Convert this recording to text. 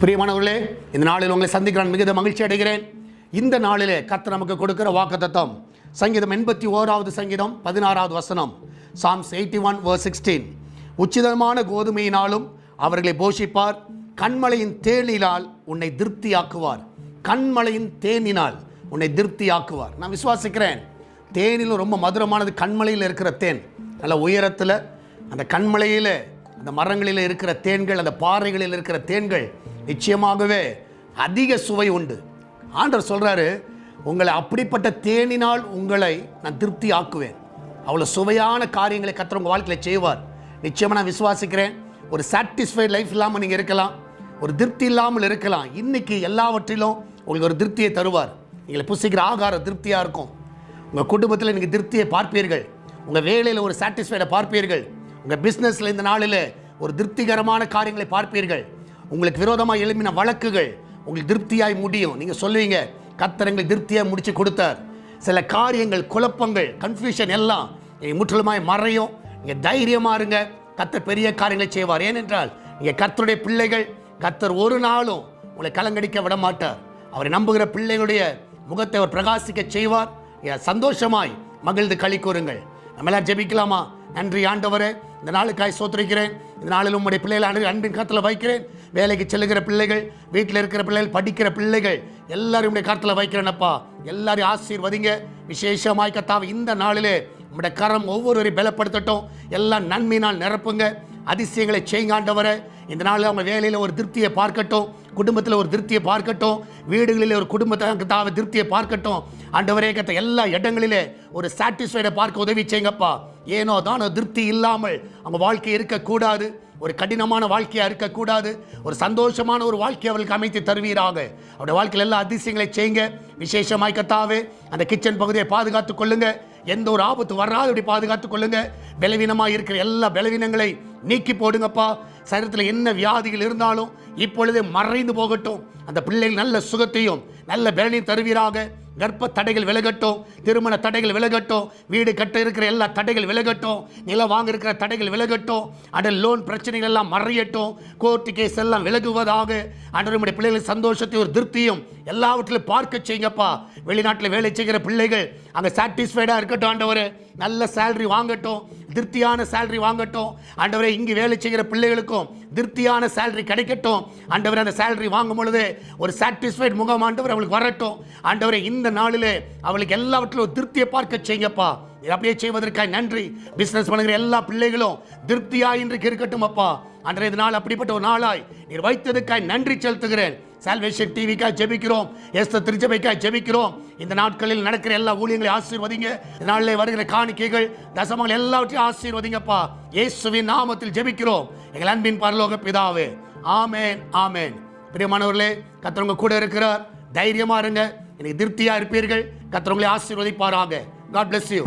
பிரியமானவர்களே, இந்த நாளில் உங்களை சந்திக்க நான் மிகுந்த மகிழ்ச்சி அடைகிறேன். இந்த நாளிலே கர்த்தர் நமக்கு கொடுக்கிற வாக்குத்தத்தம் சங்கீதம் 81வது சங்கீதம் 16வது வசனம். Psalms 81:16. உச்சிதமான கோதுமையினாலும் அவர்களை போஷிப்பார், கண்மலையின் தேனினால் உன்னை திருப்தியாக்குவார். கண்மலையின் தேனினால் உன்னை திருப்தியாக்குவார். நான் விசுவாசிக்கிறேன், தேனிலும் ரொம்ப மதுரமானது கண்மலையில் இருக்கிற தேன். நல்ல உயரத்தில் அந்த கண்மலையில் அந்த மரங்களில் இருக்கிற தேன்கள், அந்த பாறைகளில் இருக்கிற தேன்கள் நிச்சயமாகவே அதிக சுவை உண்டு. ஆண்டவர் சொல்கிறாரு, உங்களை அப்படிப்பட்ட தேனினால் உங்களை நான் திருப்தி ஆக்குவேன். அவ்வளோ சுவையான காரியங்களை கர்த்தர் உங்கள் வாழ்க்கையில் செய்வார். நிச்சயமாக நான் விசுவாசிக்கிறேன். ஒரு சாட்டிஸ்ஃபைட் லைஃப் இல்லாமல் நீங்கள் இருக்கலாம், ஒரு திருப்தி இல்லாமல் இருக்கலாம். இன்றைக்கி எல்லாவற்றிலும் உங்களுக்கு ஒரு திருப்தியை தருவார். நீங்கள் புசிக்கிற ஆகாரம் திருப்தியாக இருக்கும். உங்கள் குடும்பத்தில் நீங்கள் திருப்தியை பார்ப்பீர்கள். உங்கள் வேலையில் ஒரு சாட்டிஸ்ஃபைடை பார்ப்பீர்கள். உங்கள் பிஸ்னஸில் இந்த நாளில் ஒரு திருப்திகரமான காரியங்களை பார்ப்பீர்கள். உங்களுக்கு விரோதமாக எழுப்பின வழக்குகள் உங்களுக்கு திருப்தியாய் முடியும். நீங்கள் சொல்லுவீங்க, கர்த்தர் எங்களை திருப்தியாக முடித்து கொடுத்தார். சில காரியங்கள், குழப்பங்கள், கன்ஃபியூஷன் எல்லாம் நீங்கள் முற்றிலுமாய் மறையும். நீங்கள் தைரியமாக இருங்க, கர்த்தர் பெரிய காரியங்களை செய்வார். ஏனென்றால் நீங்கள் கர்த்தருடைய பிள்ளைகள். கர்த்தர் ஒரு நாளும் உங்களை கலங்கடிக்க விட மாட்டார். அவரை நம்புகிற பிள்ளைகளுடைய முகத்தை அவர் பிரகாசிக்க செய்வார். சந்தோஷமாய் மகிழ்ந்து களி கூறுங்கள். நம்ம எல்லாம் ஜெபிக்கலாமா? நன்றி ஆண்டவரே, இந்த நாளுக்காய் சோத்திரிக்கிறேன். இந்த நாளில் உங்களுடைய பிள்ளைகள் அன்பின் கருத்தில் வைக்கிறேன். வேலைக்கு செல்லுகிற பிள்ளைகள், வீட்டில் இருக்கிற பிள்ளைகள், படிக்கிற பிள்ளைகள் எல்லாரும் உடைய கருத்தில் வைக்கிறேனப்பா. எல்லாரையும் ஆசீர்வதிங்க. விசேஷமாய் கர்த்தாவே, இந்த நாளிலே உங்களுடைய கரம் ஒவ்வொருவரையும் பலப்படுத்தட்டும். எல்லாம் நன்மையினால் நிரப்புங்க. அதிசயங்களை செய்யுங்க ஆண்டவரே. இந்த நாளில் அவங்க வேலையில் ஒரு திருப்தியை பார்க்கட்டும், குடும்பத்தில் ஒரு திருப்தியை பார்க்கட்டும், வீடுகளில் ஒரு குடும்பத்தை திருப்தியை பார்க்கட்டும். ஆண்டவரே கர்த்தர் எல்லா இடங்களிலே ஒரு சாட்டிஸ்ஃபைடை பார்க்க உதவி செய்யுங்கப்பா. ஏனோ தானோ திருப்தி இல்லாமல் அவங்க வாழ்க்கை இருக்கக்கூடாது. ஒரு கடினமான வாழ்க்கையாக இருக்கக்கூடாது. ஒரு சந்தோஷமான ஒரு வாழ்க்கையை அவர்களுக்கு அமைத்து தருவீராக. அவருடைய வாழ்க்கையில் எல்லா அதிசயங்களை செய்யுங்க. விசேஷமாய் கர்த்தாவே, அந்த கிச்சன் பகுதியை பாதுகாத்து கொள்ளுங்க. எந்த ஒரு ஆபத்து வராது அப்படி பாதுகாத்து கொள்ளுங்க. பலவீனமாக இருக்கிற எல்லா பலவீனங்களை நீக்கி போடுங்கப்பா. சரீரத்தில் என்ன வியாதிகள் இருந்தாலும் இப்பொழுதே மறைந்து போகட்டும். அந்த பிள்ளைகள் நல்ல சுகத்தையும் நல்ல பலனையும் தருவீராக. கர்ப்ப தடைகள் விலகட்டும், திருமண தடைகள் விலகட்டும், வீடு கட்ட இருக்கிற எல்லா தடைகள் விலகட்டும், நிலம் வாங்க இருக்கிற தடைகள் விலகட்டும். அண்ட் லோன் பிரச்சனைகள் எல்லாம் மறையட்டும், கோர்ட்டு கேஸ் எல்லாம் விலகுவதாக. அன்றைய பிள்ளைகள் சந்தோஷத்தை ஒரு திருப்தியும் எல்லாவற்றிலும் பார்க்க செய்யுங்கப்பா. வெளிநாட்டில் வேலை செய்கிற பிள்ளைகள் அங்கே சாட்டிஸ்ஃபைடாக இருக்கட்டும் ஆண்டவரே. நல்ல சேலரி வாங்கட்டும், திருப்தியான சேலரி வாங்கட்டும் ஆண்டவரே. இங்கே வேலை செய்கிற பிள்ளைகளுக்கும் திருப்தியான சேலரி கிடைக்கட்டும் ஆண்டவரே. அந்த சேலரி வாங்கும் பொழுது ஒரு சாட்டிஸ்ஃபைட் முகம் ஆண்டவர் அவளுக்கு வரட்டும் ஆண்டவரே. இந்த நாளிலே அவளுக்கு எல்லாவற்றிலும் திருப்தியை பார்க்க செய்யுங்கப்பா. அப்படியே செய்வதற்காக நன்றி. பிசினஸ் பண்ணுகிற எல்லா பிள்ளைகளும் திருப்தியாய் இன்றைக்கு இருக்கட்டும் அப்பா. அன்றைய நாள் அப்படிப்பட்ட ஒரு நாளாய் நீர் வைத்ததுக்காய் நன்றி செலுத்துகிறேன். சால்வேஷன் டிவிக்காக ஜெபிக்கிறோம், எஸ்தர் திருச்சபைக்காக ஜெபிக்கிறோம். இந்த நாட்களில் நடக்கிற எல்லா ஊழியங்களையும் ஆசீர்வதிங்க. இந்த நாளில் வருகிற காணிக்கைகள், தசமங்கள் எல்லாவற்றையும் ஆசீர்வதிங்கப்பா. இயேசுவின் நாமத்தில் ஜெபிக்கிறோம் எங்கள் அன்பின் பரலோக பிதாவே. ஆமேன், ஆமேன். பிரியமானவர்களே, கர்த்தர் உங்க கூட இருக்கிறார். தைரியமா இருங்க. இன்னைக்கு திருப்தியா இருப்பீர்கள். கர்த்தர் உங்களை ஆசீர்வதிப்பாராக. God bless you.